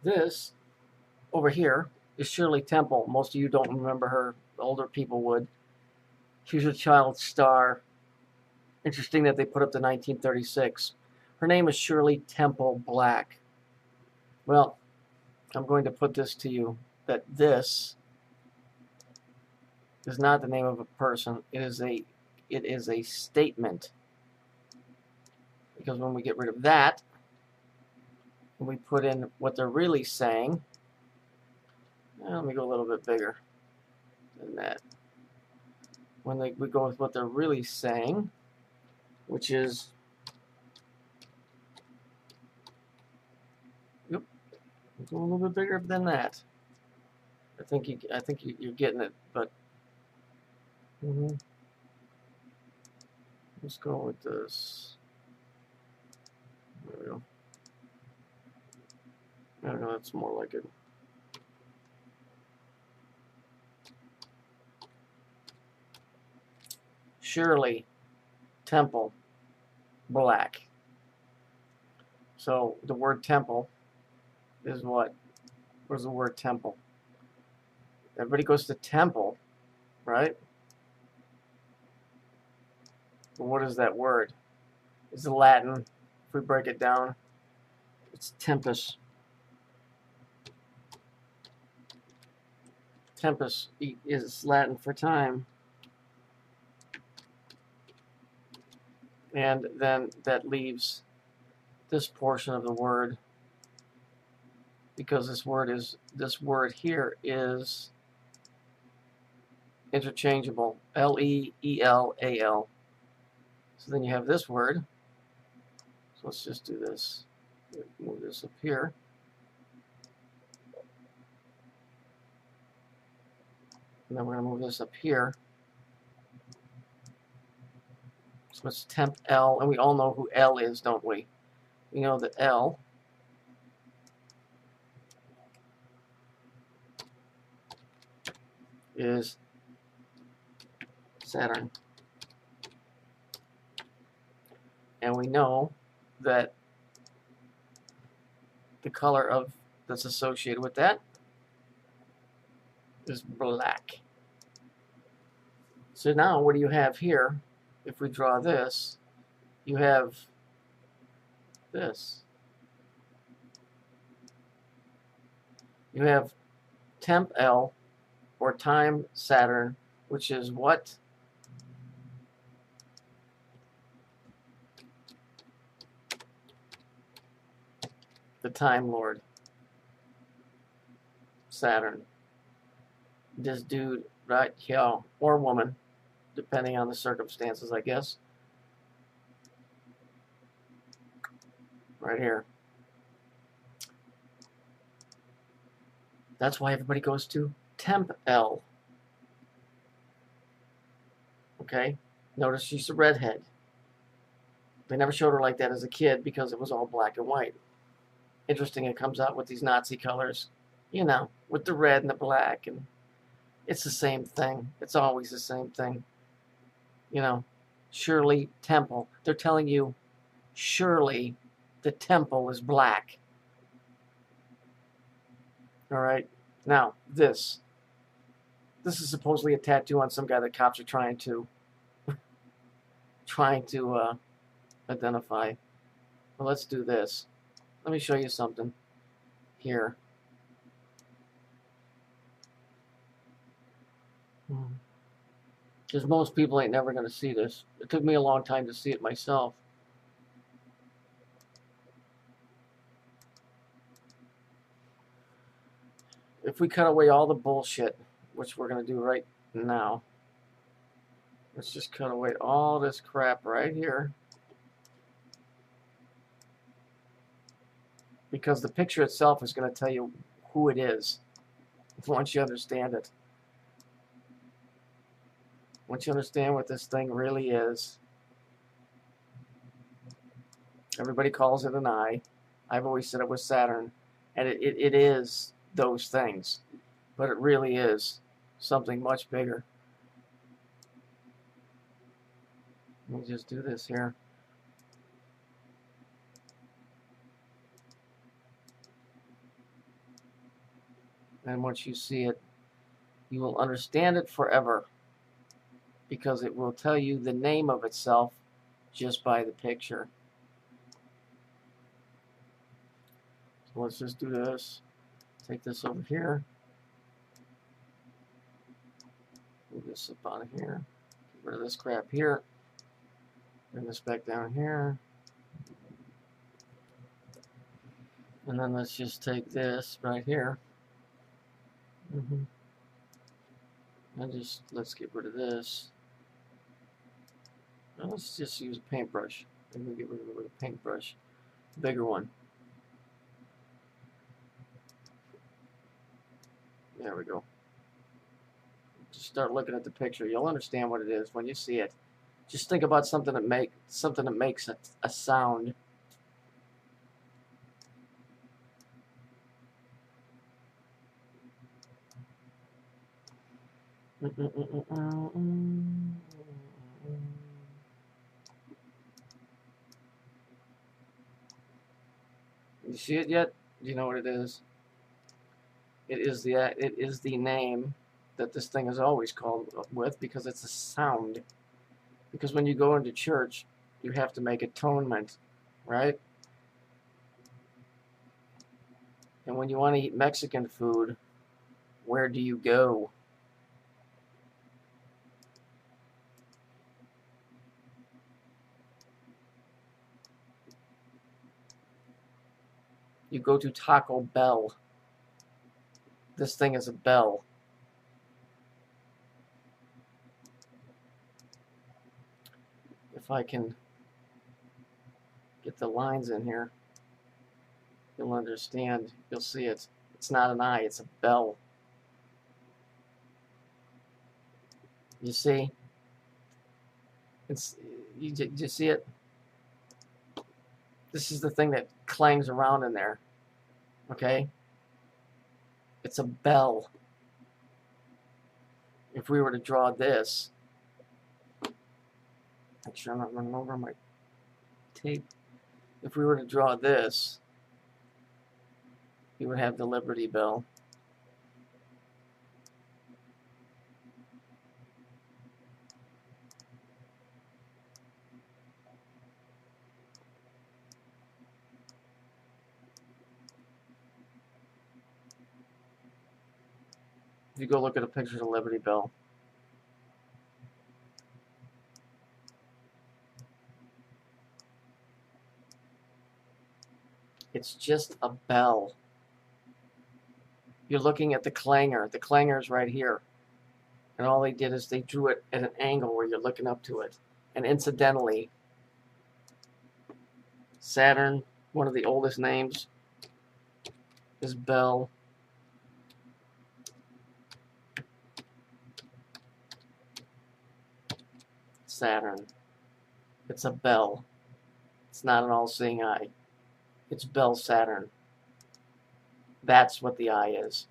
This over here is Shirley Temple. Most of you don't remember her. Older people would. She was a child star. Interesting that they put up to 1936. Her name is Shirley Temple Black. Well, I'm going to put this to you, that this is not the name of a person. It is a statement. Because when we get rid of that, and we put in what they're really saying, let me go a little bit bigger than that. When we go with what they're really saying, which is, yep, go a little bit bigger than that. I think you're getting it, but let's go with this. There we go. I don't know, that's more like it. Shirley Temple Black. So the word temple is what? Where's the word temple? Everybody goes to temple, right? But what is that word? It's Latin. If we break it down, it's tempus. Tempus is Latin for time. And then that leaves this portion of the word, because this word here is interchangeable, L-E-E-L-A-L. So then you have this word. So let's just do this. Move this up here. And then we're going to move this up here. So it's temp L, and we all know who L is, don't we? We know that L is Saturn. And we know that the color that's associated with that is black. So now what do you have here? If we draw this, you have this. You have temp L, or time Saturn, which is what? The Time Lord, Saturn. This dude right here, or woman, depending on the circumstances, I guess. Right here. That's why everybody goes to temp L. Okay? Notice she's a redhead. They never showed her like that as a kid because it was all black and white. Interesting, it comes out with these Nazi colors, you know, with the red and the black, and it's the same thing. It's always the same thing. You know, Shirley Temple. They're telling you, surely the temple is black. All right. Now, this is supposedly a tattoo on some guy that cops are trying to identify. Well, let's do this. Let me show you something here. Because most people ain't never going to see this. It took me a long time to see it myself. If we cut away all the bullshit, which we're going to do right now, let's just cut away all this crap right here. Because the picture itself is going to tell you who it is once you understand it. Once you understand what this thing really is. Everybody calls it an eye. I've always said it was Saturn. And it is those things. But it really is something much bigger. Let me just do this here. And once you see it, you will understand it forever, because it will tell you the name of itself just by the picture. So let's just do this. Take this over here. Move this up on here. Get rid of this crap here. Bring this back down here. And then let's just take this right here. And just, let's get rid of this. Now let's just use a paintbrush. I'm going to get rid of the paintbrush. Bigger one. There we go. Just start looking at the picture. You'll understand what it is when you see it. Just think about something that makes a sound. You see it yet? Do you know what it is? It is the name that this thing is always called with, because it's a sound. Because when you go into church, you have to make atonement, right? And when you want to eat Mexican food, where do you go? You go to Taco Bell. This thing is a bell. If I can get the lines in here, you'll understand. You'll see it. It's not an eye, it's a bell. You see? You see it? This is the thing that clangs around in there. Okay? It's a bell. If we were to draw this, make sure I'm not running over my tape. If we were to draw this, you would have the Liberty Bell. If you go look at a picture of the Liberty Bell, it's just a bell. You're looking at the clanger. The clanger is right here. And all they did is they drew it at an angle where you're looking up to it. And incidentally, Saturn, one of the oldest names, is Bell. Saturn. It's a bell. It's not an all-seeing eye. It's Bell Saturn. That's what the eye is.